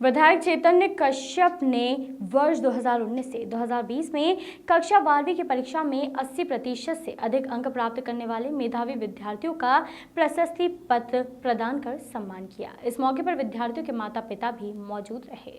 विधायक चैतन्य कश्यप ने वर्ष 2019 से 2020 में कक्षा 12वीं की परीक्षा में 80% से अधिक अंक प्राप्त करने वाले मेधावी विद्यार्थियों का प्रशस्ति पत्र प्रदान कर सम्मान किया। इस मौके पर विद्यार्थियों के माता पिता भी मौजूद रहे।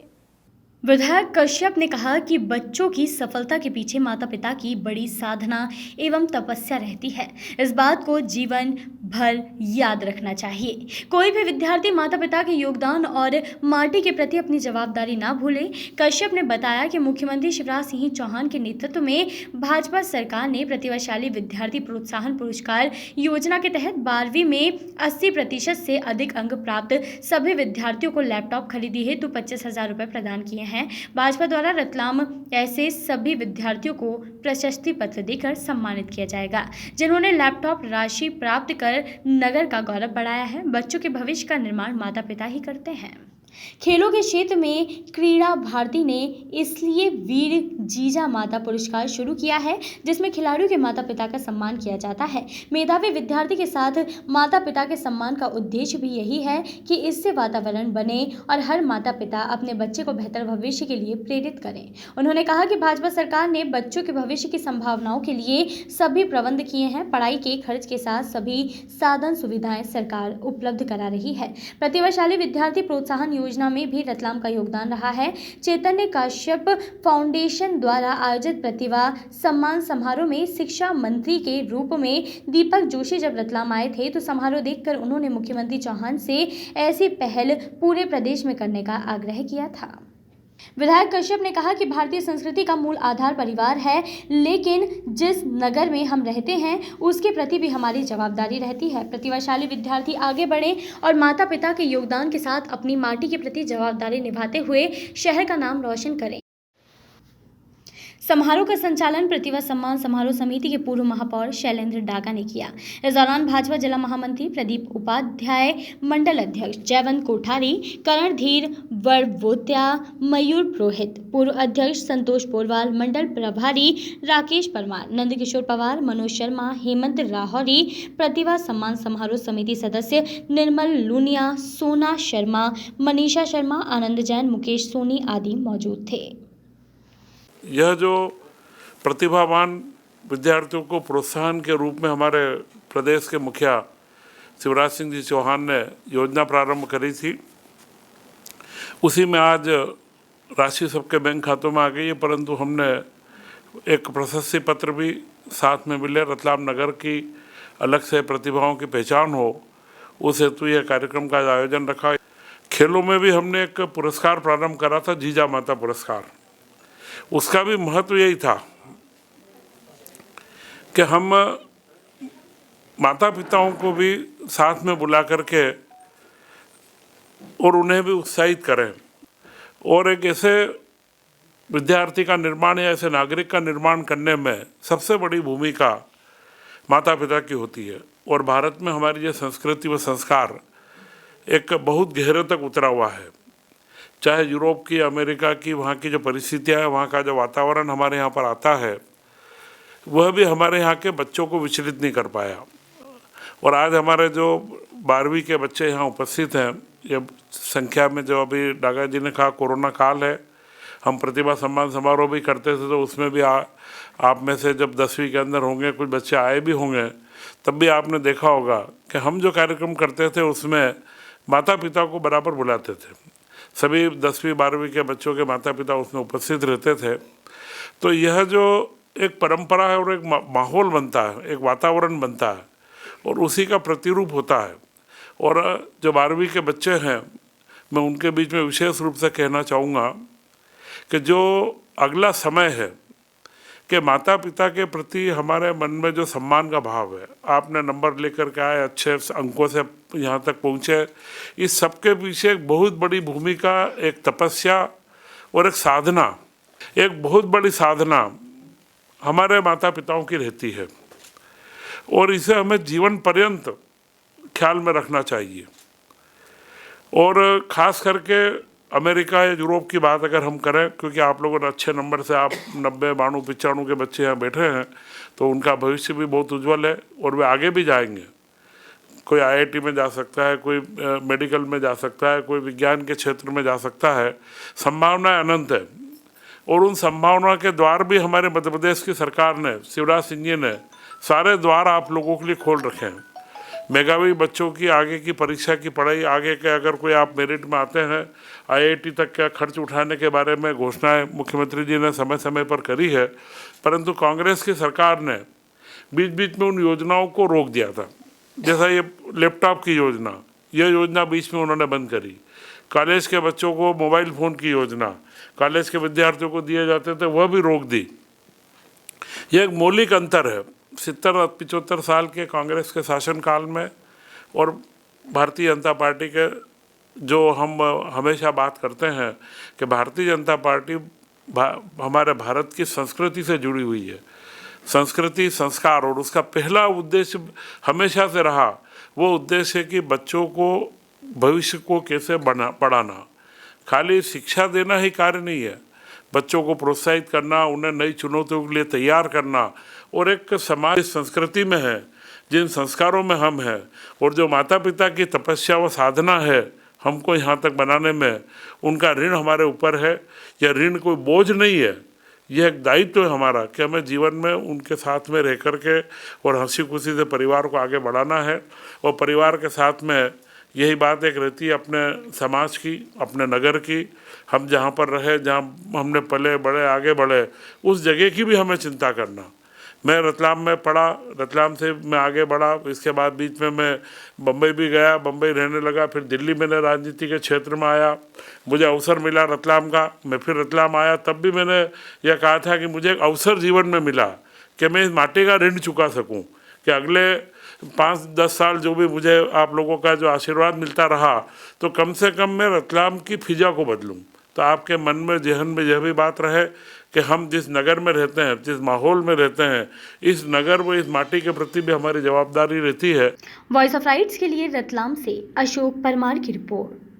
विधायक कश्यप ने कहा कि बच्चों की सफलता के पीछे माता पिता की बड़ी साधना एवं तपस्या रहती है। इस बात को जीवन भर याद रखना चाहिए। कोई भी विद्यार्थी माता पिता के योगदान और माटी के प्रति अपनी जवाबदारी ना भूले। कश्यप ने बताया कि मुख्यमंत्री शिवराज सिंह चौहान के नेतृत्व में भाजपा सरकार ने प्रतिभाशाली विद्यार्थी प्रोत्साहन पुरस्कार योजना के तहत 12वीं में 80% से अधिक अंक प्राप्त सभी विद्यार्थियों को लैपटॉप खरीदी हेतु 25,000 रुपये प्रदान किए हैं। भाजपा द्वारा रतलाम ऐसे सभी विद्यार्थियों को प्रशस्ति पत्र देकर सम्मानित किया जाएगा जिन्होंने लैपटॉप राशि प्राप्त कर नगर का गौरव बढ़ाया है। बच्चों के भविष्य का निर्माण माता पिता ही करते हैं। खेलों के क्षेत्र में क्रीड़ा भारती ने इसलिए वीर जीजा माता पुरस्कार शुरू किया है जिसमें खिलाड़ियों के माता पिता का सम्मान किया जाता है। मेधावी विद्यार्थी के साथ माता पिता के सम्मान का उद्देश्य भी यही है कि इससे वातावरण बने और हर माता पिता अपने बच्चे को बेहतर भविष्य के लिए प्रेरित करें। उन्होंने कहा कि भाजपा सरकार ने बच्चों के भविष्य की संभावनाओं के लिए सभी प्रबंध किए हैं। पढ़ाई के खर्च के साथ सभी साधन सुविधाएं सरकार उपलब्ध करा रही है। प्रतिभाशाली विद्यार्थी प्रोत्साहन योजना में भी रतलाम का योगदान रहा है। चैतन्य कश्यप फाउंडेशन द्वारा आयोजित प्रतिभा सम्मान समारोह में शिक्षा मंत्री के रूप में दीपक जोशी जब रतलाम आए थे तो समारोह देखकर उन्होंने मुख्यमंत्री चौहान से ऐसी पहल पूरे प्रदेश में करने का आग्रह किया था। विधायक कश्यप ने कहा कि भारतीय संस्कृति का मूल आधार परिवार है, लेकिन जिस नगर में हम रहते हैं उसके प्रति भी हमारी जवाबदारी रहती है। प्रतिभाशाली विद्यार्थी आगे बढ़ें और माता पिता के योगदान के साथ अपनी माटी के प्रति जवाबदारी निभाते हुए शहर का नाम रोशन करें। समारोह का संचालन प्रतिभा सम्मान समारोह समिति के पूर्व महापौर शैलेंद्र डागा ने किया। इस दौरान भाजपा जिला महामंत्री प्रदीप उपाध्याय, मंडल अध्यक्ष जयवंत कोठारी, करणधीर वरवोत्या, मयूर पुरोहित, पूर्व अध्यक्ष संतोष पोरवाल, मंडल प्रभारी राकेश परमार, नंदकिशोर पवार, मनोज शर्मा, हेमंत राहौरी, प्रतिभा सम्मान समारोह समिति सदस्य निर्मल लूनिया, सोना शर्मा, मनीषा शर्मा, आनंद जैन, मुकेश सोनी आदि मौजूद थे। यह जो प्रतिभावान विद्यार्थियों को प्रोत्साहन के रूप में हमारे प्रदेश के मुखिया शिवराज सिंह जी चौहान ने योजना प्रारंभ करी थी, उसी में आज राशि सबके बैंक खातों में आ गई है। परंतु हमने एक प्रशस्ति पत्र भी साथ में मिले, रतलाम नगर की अलग से प्रतिभाओं की पहचान हो, उस हेतु यह कार्यक्रम का आयोजन रखा। खेलों में भी हमने एक पुरस्कार प्रारंभ करा था, जीजा माता पुरस्कार। उसका भी महत्व यही था कि हम माता पिताओं को भी साथ में बुला करके और उन्हें भी उत्साहित करें और एक ऐसे विद्यार्थी का निर्माण या ऐसे नागरिक का निर्माण करने में सबसे बड़ी भूमिका माता पिता की होती है। और भारत में हमारी ये संस्कृति व संस्कार एक बहुत गहरे तक उतरा हुआ है। चाहे यूरोप की, अमेरिका की, वहाँ की जो परिस्थितियाँ हैं, वहाँ का जो वातावरण हमारे यहाँ पर आता है, वह भी हमारे यहाँ के बच्चों को विचलित नहीं कर पाया। और आज हमारे जो 12वीं के बच्चे यहाँ उपस्थित हैं, ये संख्या में जो अभी डागा जी ने कहा कोरोना काल है, हम प्रतिभा सम्मान समारोह भी करते थे, तो उसमें भी आप में से जब 10वीं के अंदर होंगे, कुछ बच्चे आए भी होंगे, तब भी आपने देखा होगा कि हम जो कार्यक्रम करते थे उसमें माता पिता को बराबर बुलाते थे। सभी 10वीं 12वीं के बच्चों के माता पिता उसमें उपस्थित रहते थे। तो यह जो एक परंपरा है और एक माहौल बनता है, एक वातावरण बनता है और उसी का प्रतिरूप होता है। और जो 12वीं के बच्चे हैं, मैं उनके बीच में विशेष रूप से कहना चाहूँगा कि जो अगला समय है कि माता पिता के प्रति हमारे मन में जो सम्मान का भाव है, आपने नंबर लेकर के आए, अच्छे अंकों से यहाँ तक पहुँचे, इस सबके पीछे एक बहुत बड़ी भूमिका, एक तपस्या और एक साधना, एक बहुत बड़ी साधना हमारे माता पिताओं की रहती है और इसे हमें जीवन पर्यंत ख्याल में रखना चाहिए। और ख़ास करके अमेरिका या यूरोप की बात अगर हम करें, क्योंकि आप लोगों ने अच्छे नंबर से, आप 90, 92, 95 के बच्चे यहाँ बैठे हैं, तो उनका भविष्य भी बहुत उज्जवल है और वे आगे भी जाएंगे। कोई आईआईटी में जा सकता है, कोई मेडिकल में जा सकता है, कोई विज्ञान के क्षेत्र में जा सकता है। संभावनाएं अनंत है और उन संभावनाओं के द्वार भी हमारे मध्य प्रदेश की सरकार ने, शिवराज सिंह जी ने सारे द्वार आप लोगों के लिए खोल रखे हैं। मेधावी बच्चों की आगे की परीक्षा की पढ़ाई, आगे के अगर कोई आप मेरिट में आते हैं, आईआईटी तक का खर्च उठाने के बारे में घोषणाएं मुख्यमंत्री जी ने समय समय पर करी है, परंतु कांग्रेस की सरकार ने बीच बीच में उन योजनाओं को रोक दिया था। जैसा ये लैपटॉप की योजना, यह योजना बीच में उन्होंने बंद करी। कॉलेज के बच्चों को मोबाइल फ़ोन की योजना कॉलेज के विद्यार्थियों को दिए जाते थे, वह भी रोक दी। यह एक मौलिक अंतर है 70-75 साल के कांग्रेस के शासनकाल में और भारतीय जनता पार्टी के। जो हम हमेशा बात करते हैं कि भारतीय जनता पार्टी हमारे भारत की संस्कृति से जुड़ी हुई है। संस्कृति, संस्कार, और उसका पहला उद्देश्य हमेशा से रहा, वो उद्देश्य है कि बच्चों को भविष्य को कैसे पढ़ाना। खाली शिक्षा देना ही कार्य नहीं है, बच्चों को प्रोत्साहित करना, उन्हें नई चुनौतियों के लिए तैयार करना। और एक समाज संस्कृति में है, जिन संस्कारों में हम हैं, और जो माता पिता की तपस्या व साधना है हमको यहाँ तक बनाने में, उनका ऋण हमारे ऊपर है। यह ऋण कोई बोझ नहीं है, यह एक दायित्व है हमारा कि हमें जीवन में उनके साथ में रह कर के और हंसी खुशी से परिवार को आगे बढ़ाना है। और परिवार के साथ में यही बात एक रहती है अपने समाज की, अपने नगर की। हम जहाँ पर रहे, जहाँ हमने पले बढ़े, आगे बढ़े, उस जगह की भी हमें चिंता करना। मैं रतलाम में पढ़ा, रतलाम से मैं आगे बढ़ा, इसके बाद बीच में मैं बम्बई भी गया, बम्बई रहने लगा, फिर दिल्ली मैंने राजनीति के क्षेत्र में आया, मुझे अवसर मिला रतलाम का, मैं फिर रतलाम आया। तब भी मैंने यह कहा था कि मुझे एक अवसर जीवन में मिला कि मैं इस माटी का ऋण चुका सकूं, कि अगले 5-10 साल जो भी मुझे आप लोगों का जो आशीर्वाद मिलता रहा, तो कम से कम मैं रतलाम की फिजा को बदलूं। तो आपके मन में, जहन में यह भी बात रहे कि हम जिस नगर में रहते हैं, जिस माहौल में रहते हैं, इस नगर व इस माटी के प्रति भी हमारी जवाबदारी रहती है। वॉइस ऑफ राइट्स के लिए रतलाम से अशोक परमार की रिपोर्ट।